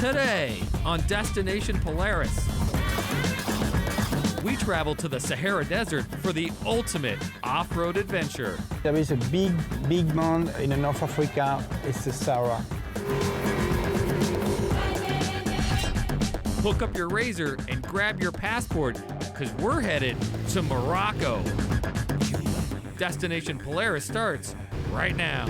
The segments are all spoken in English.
Today on Destination Polaris, we travel to the Sahara Desert for the ultimate off-road adventure. There is a big mountain in North Africa. It's the Sahara. Hook up your razor and grab your passport, because we're headed to Morocco. Destination Polaris starts right now.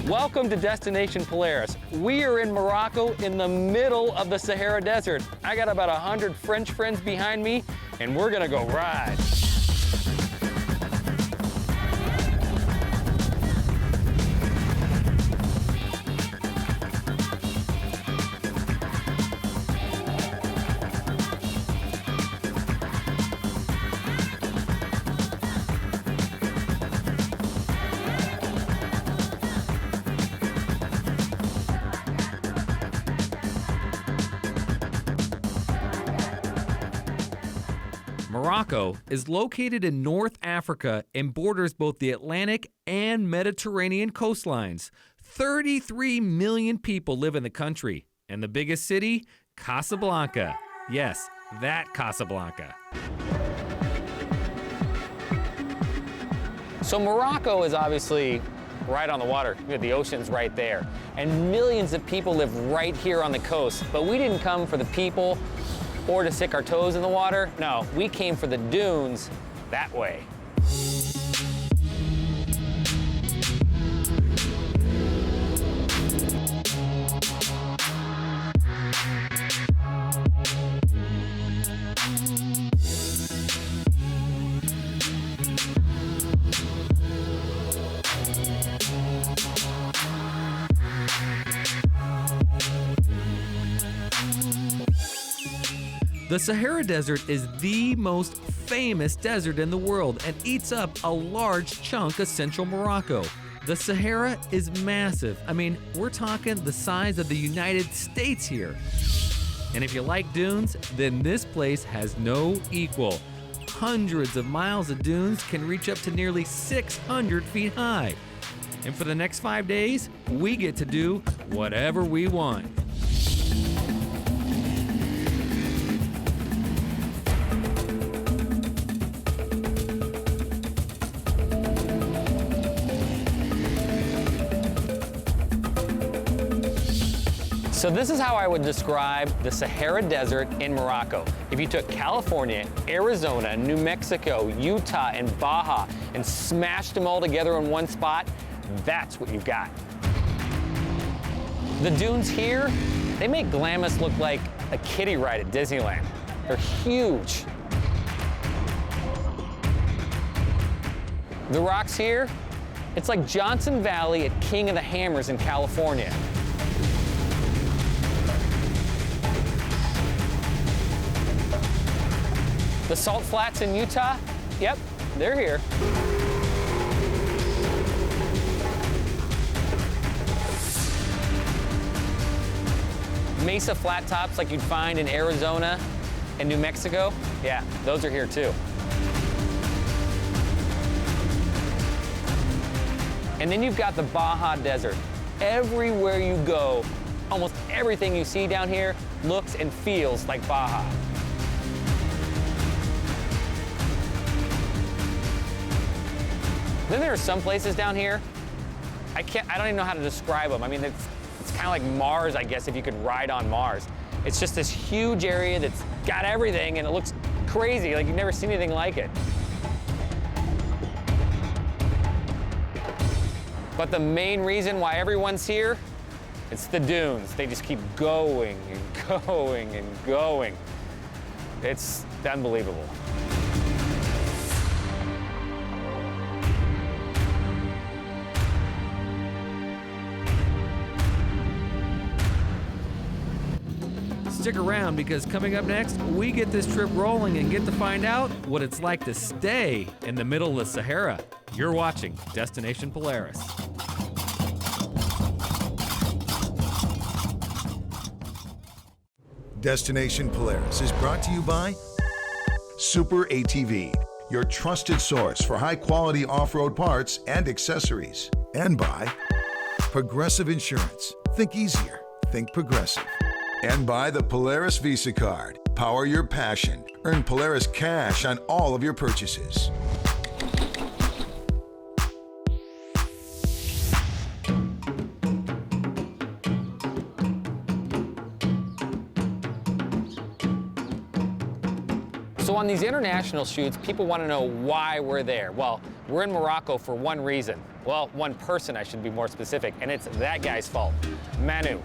Welcome to Destination Polaris. We are in Morocco in the middle of the Sahara Desert. I got about 100 French friends behind me, and we're gonna go ride. Morocco is located in North Africa and borders both the Atlantic and Mediterranean coastlines. 33 million people live in the country, and the biggest city, Casablanca. Yes, that Casablanca. So Morocco is obviously right on the water. The ocean's right there. And millions of people live right here on the coast. But we didn't come for the people or to stick our toes in the water. No, we came for the dunes that way. The Sahara Desert is the most famous desert in the world and eats up a large chunk of central Morocco. The Sahara is massive. I mean, we're talking the size of the United States here. And if you like dunes, then this place has no equal. Hundreds of miles of dunes can reach up to nearly 600 feet high. And for the next 5 days, we get to do whatever we want. So this is how I would describe the Sahara Desert in Morocco. If you took California, Arizona, New Mexico, Utah, and Baja and smashed them all together in one spot, that's what you've got. The dunes here, they make Glamis look like a kiddie ride at Disneyland. They're huge. The rocks here, it's like Johnson Valley at King of the Hammers in California. The salt flats in Utah, yep, they're here. Mesa flat tops like you'd find in Arizona and New Mexico, yeah, those are here too. And then you've got the Baja Desert. Everywhere you go, almost everything you see down here looks and feels like Baja. Then there are some places down here, I don't even know how to describe them. I mean, it's kind of like Mars, I guess, if you could ride on Mars. It's just this huge area that's got everything, and it looks crazy, like you've never seen anything like it. But the main reason why everyone's here, it's the dunes. They just keep going and going and going. It's unbelievable. Stick around, because coming up next, we get this trip rolling and get to find out what it's like to stay in the middle of the Sahara. You're watching Destination Polaris. Destination Polaris is brought to you by Super ATV, your trusted source for high-quality off-road parts and accessories. And by Progressive Insurance. Think easier. Think Progressive. And by the Polaris Visa Card. Power your passion. Earn Polaris cash on all of your purchases. So on these international shoots, people want to know why we're there. Well, we're in Morocco for one reason. Well, one person, I should be more specific, and it's that guy's fault, Manu.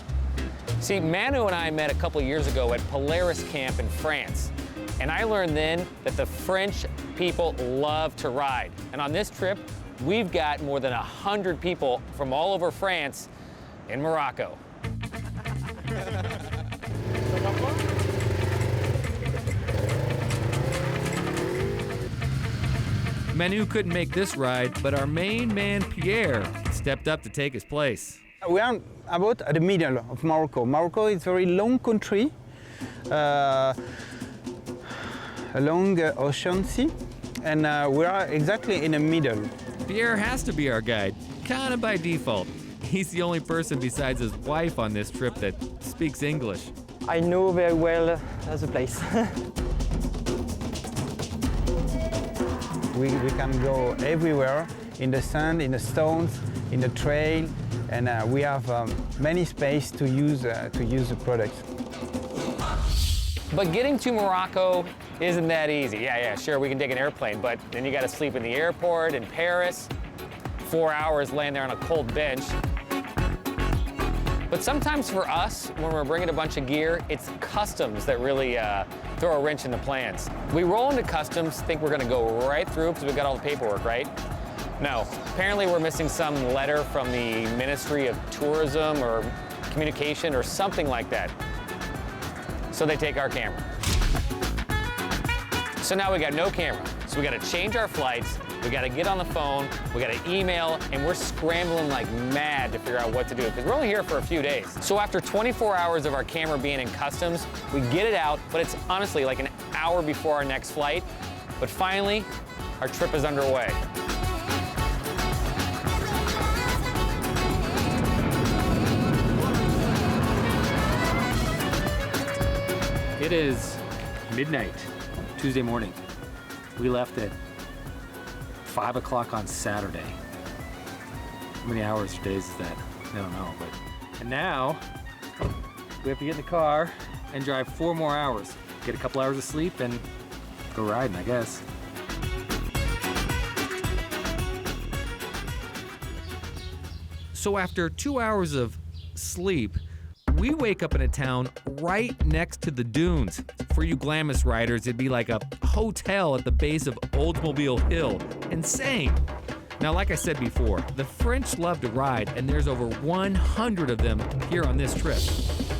See, Manu and I met a couple years ago at Polaris Camp in France, and I learned then that the French people love to ride. And on this trip, we've got more than 100 people from all over France in Morocco. Manu couldn't make this ride, but our main man, Pierre, stepped up to take his place. We are about at the middle of Morocco. Morocco is a very long country, a long ocean sea, and we are exactly in the middle. Pierre has to be our guide, kind of by default. He's the only person besides his wife on this trip that speaks English. I know very well the place. We can go everywhere, in the sand, in the stones, in the trail, and we have many space to use the product. But getting to Morocco isn't that easy. Yeah, sure, we can take an airplane, but then you gotta sleep in the airport in Paris, 4 hours laying there on a cold bench. But sometimes for us, when we're bringing a bunch of gear, it's customs that really throw a wrench in the plans. We roll into customs, think we're gonna go right through because we've got all the paperwork, right? No, apparently we're missing some letter from the Ministry of Tourism or Communication or something like that. So they take our camera. So now we got no camera. So we gotta change our flights, we gotta get on the phone, we gotta email, and we're scrambling like mad to figure out what to do because we're only here for a few days. So after 24 hours of our camera being in customs, we get it out, but it's honestly like an hour before our next flight. But finally, our trip is underway. It is midnight, Tuesday morning. We left at 5 o'clock on Saturday. How many hours or days is that? I don't know, but. And now, we have to get in the car and drive 4 more hours. Get a couple hours of sleep and go riding, I guess. So after 2 hours of sleep, we wake up in a town right next to the dunes. For you Glamis riders, it'd be like a hotel at the base of Oldsmobile Hill. Insane. Now, like I said before, the French love to ride, and there's over 100 of them here on this trip.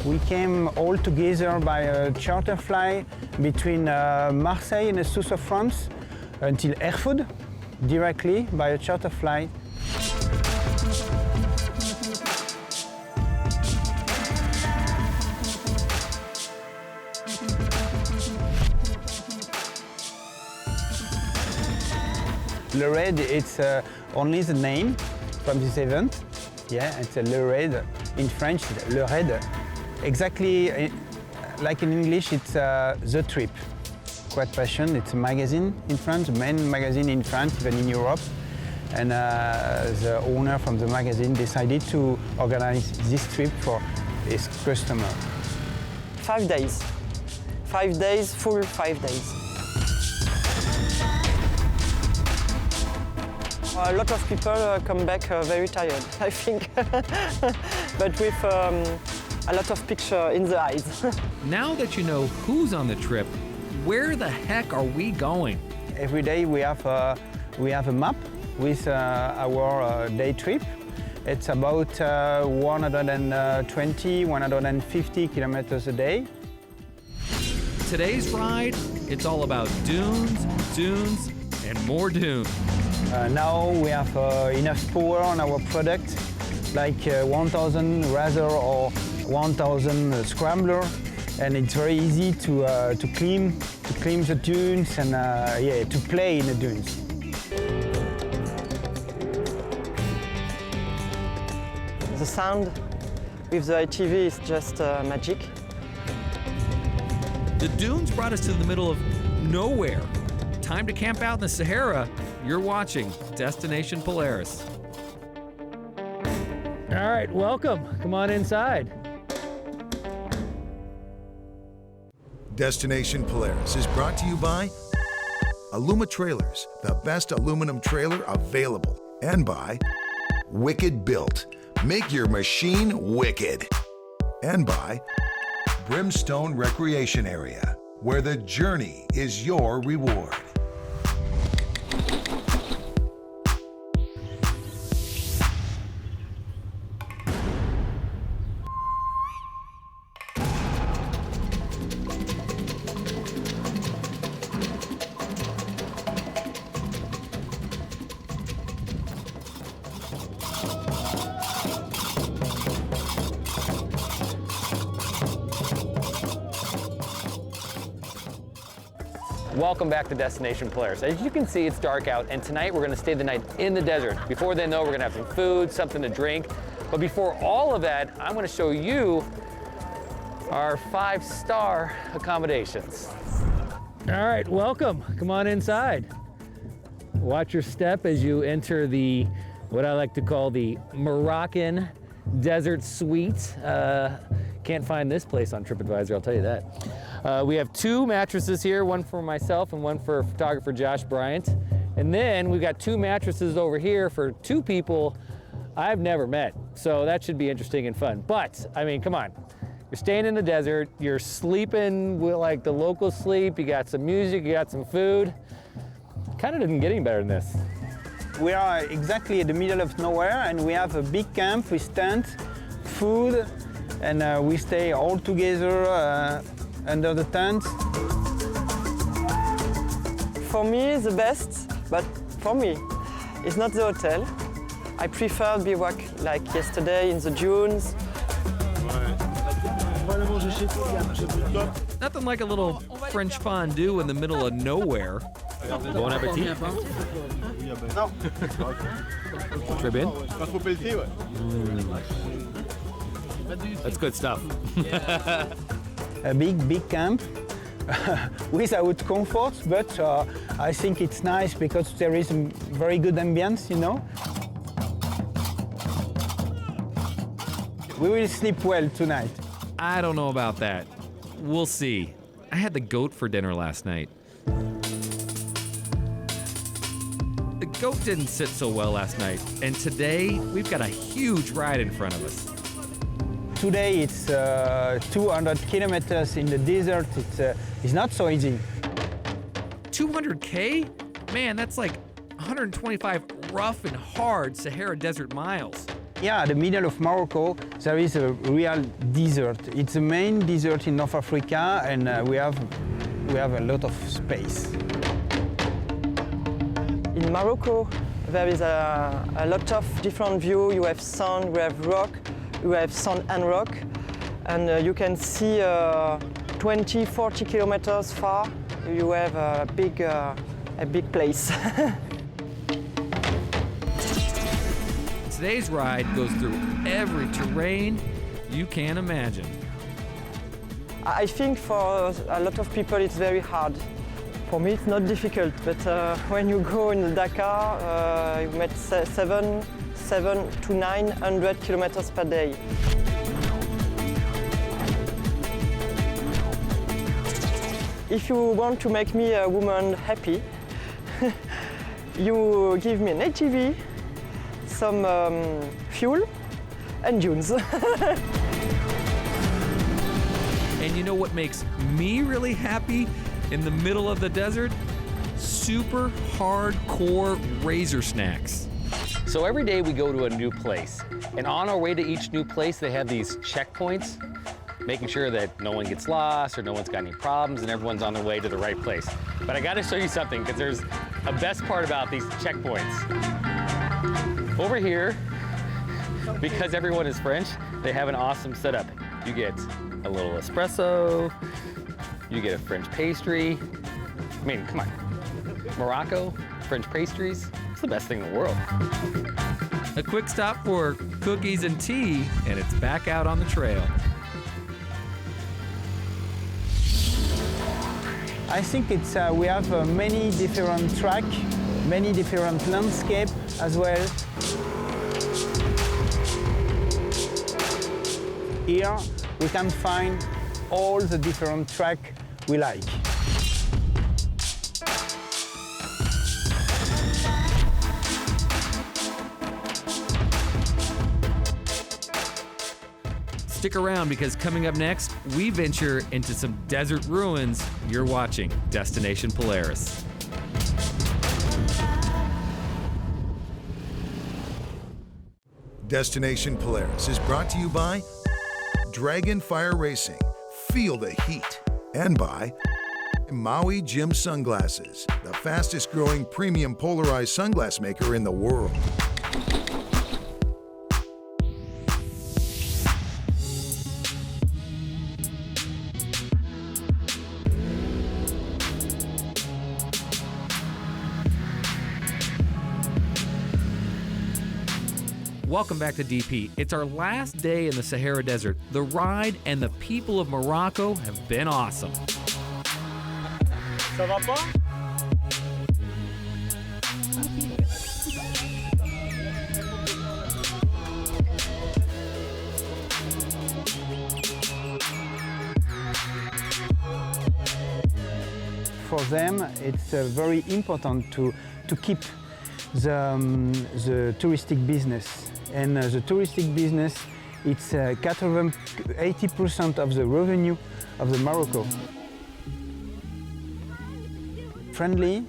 We came all together by a charter flight between Marseille and the south of France until Erfurt, directly by a charter flight. Le Raid, it's only the name from this event. Yeah, it's a Le Raid. In French, Le Raid. Exactly like in English, it's The Trip. Quite passion. It's a magazine in France, the main magazine in France, even in Europe. and the owner from the magazine decided to organize this trip for his customer. 5 days. 5 days, full 5 days. A lot of people come back very tired, I think, but with a lot of picture in the eyes. Now that you know who's on the trip, where the heck are we going? Every day we have a map with our day trip. It's about 120, 150 kilometers a day. Today's ride, it's all about dunes, dunes, and more dunes. Now we have enough power on our product, like 1000 Razor or 1000 Scrambler, and it's very easy to climb the dunes and to play in the dunes. The sound with the ATV is just magic. The dunes brought us to the middle of nowhere. Time to camp out in the Sahara. You're watching Destination Polaris. All right, welcome. Come on inside. Destination Polaris is brought to you by Aluma Trailers, the best aluminum trailer available, and by Wicked Built. Make your machine wicked. And by Brimstone Recreation Area, where the journey is your reward. Welcome back to Destination Polaris. As you can see, it's dark out, and tonight we're gonna stay the night in the desert. Before then, though, we're gonna have some food, something to drink. But before all of that, I'm gonna show you our 5-star accommodations. All right, welcome. Come on inside. Watch your step as you enter the, what I like to call the Moroccan Desert Suite. Can't find this place on TripAdvisor, I'll tell you that. We have 2 mattresses here, one for myself and one for photographer Josh Bryant. And then we've got 2 mattresses over here for 2 people I've never met. So that should be interesting and fun. But, I mean, come on. You're staying in the desert, you're sleeping with like the local sleep, you got some music, you got some food. Kind of doesn't get any better than this. We are exactly in the middle of nowhere, and we have a big camp with tent, food, and we stay all together under the tent. For me, the best, but for me, it's not the hotel. I prefer bivouac like yesterday in the dunes. Nothing like a little French fondue in the middle of nowhere. Bon appetit. Très bien. That's good stuff. A big camp without comfort, but I think it's nice because there is a very good ambience, you know. We will sleep well tonight. I don't know about that. We'll see. I had the goat for dinner last night. The goat didn't sit so well last night, and today we've got a huge ride in front of us. Today it's 200 kilometers in the desert. It's not so easy. 200K? Man, that's like 125 rough and hard Sahara Desert miles. Yeah, the middle of Morocco, there is a real desert. It's the main desert in North Africa, and we have a lot of space. In Morocco, there is a lot of different views. You have sand, you have rock, you have sand and rock, and you can see 20, 40 kilometers far. You have a big place. Today's ride goes through every terrain you can imagine. I think for a lot of people it's very hard. For me, it's not difficult, but when you go in Dakar, you make 7 to 900 kilometers per day. If you want to make me a woman happy, you give me an ATV, some fuel, and dunes. And you know what makes me really happy in the middle of the desert? Super hardcore razor snacks. So every day we go to a new place, and on our way to each new place, they have these checkpoints, making sure that no one gets lost or no one's got any problems and everyone's on their way to the right place. But I gotta show you something, because there's a best part about these checkpoints. Over here, because everyone is French, they have an awesome setup. You get a little espresso, you get a French pastry. I mean, come on. Morocco, French pastries, it's the best thing in the world. A quick stop for cookies and tea, and it's back out on the trail. I think it's we have many different tracks, many different landscape as well. Here we can find all the different tracks we like. Stick around, because coming up next, we venture into some desert ruins. You're watching Destination Polaris. Destination Polaris is brought to you by Dragon Fire Racing, feel the heat, and by Maui Jim Sunglasses, the fastest growing premium polarized sunglass maker in the world. Welcome back to DP. It's our last day in the Sahara Desert. The ride and the people of Morocco have been awesome. Ça va pas? For them, it's very important to keep the touristic business. And the touristic business, it's 80% of the revenue of the Morocco. Friendly,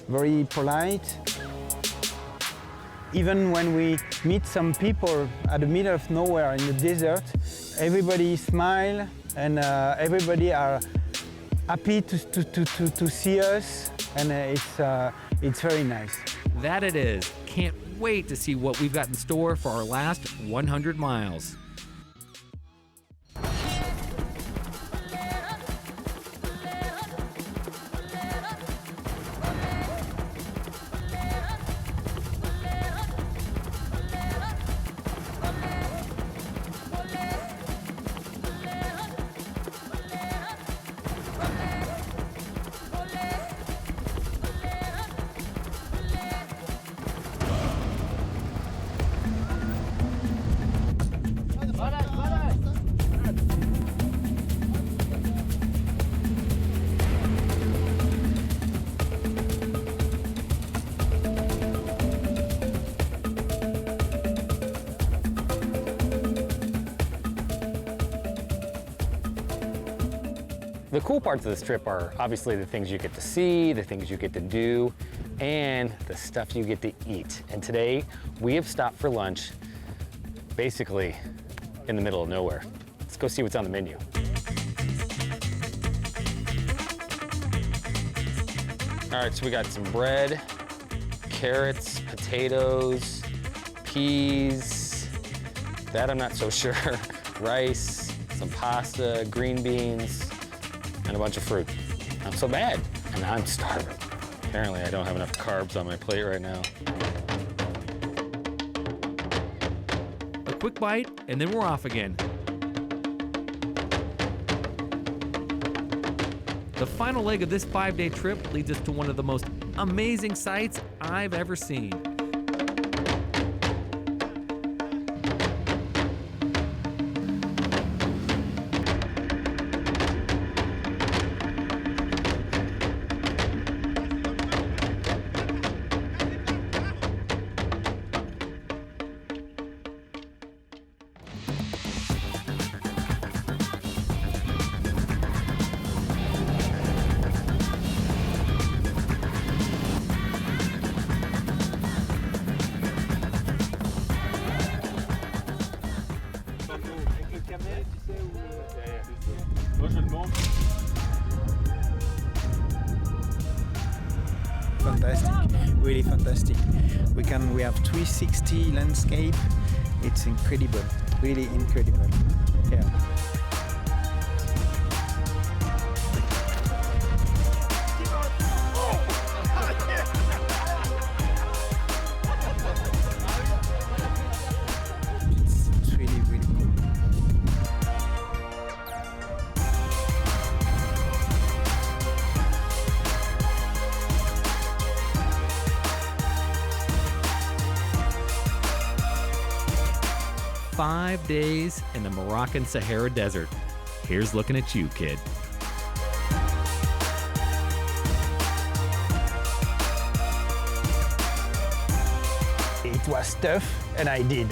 very polite. Even when we meet some people at the middle of nowhere in the desert, everybody smile and everybody are happy to see us, and it's very nice. That it is. Can't wait to see what we've got in store for our last 100 miles. The cool parts of this trip are obviously the things you get to see, the things you get to do, and the stuff you get to eat. And today, we have stopped for lunch basically in the middle of nowhere. Let's go see what's on the menu. All right, so we got some bread, carrots, potatoes, peas, that I'm not so sure, rice, some pasta, green beans, and a bunch of fruit. Not so bad, and I'm starving. Apparently I don't have enough carbs on my plate right now. A quick bite, and then we're off again. The final leg of this 5-day trip leads us to one of the most amazing sights I've ever seen. Fantastic, really fantastic. We have 360 landscape. It's incredible, really incredible. Yeah. It's really, really cool. Five days in the Moroccan Sahara Desert. Here's looking at you, kid. It was tough, and I did.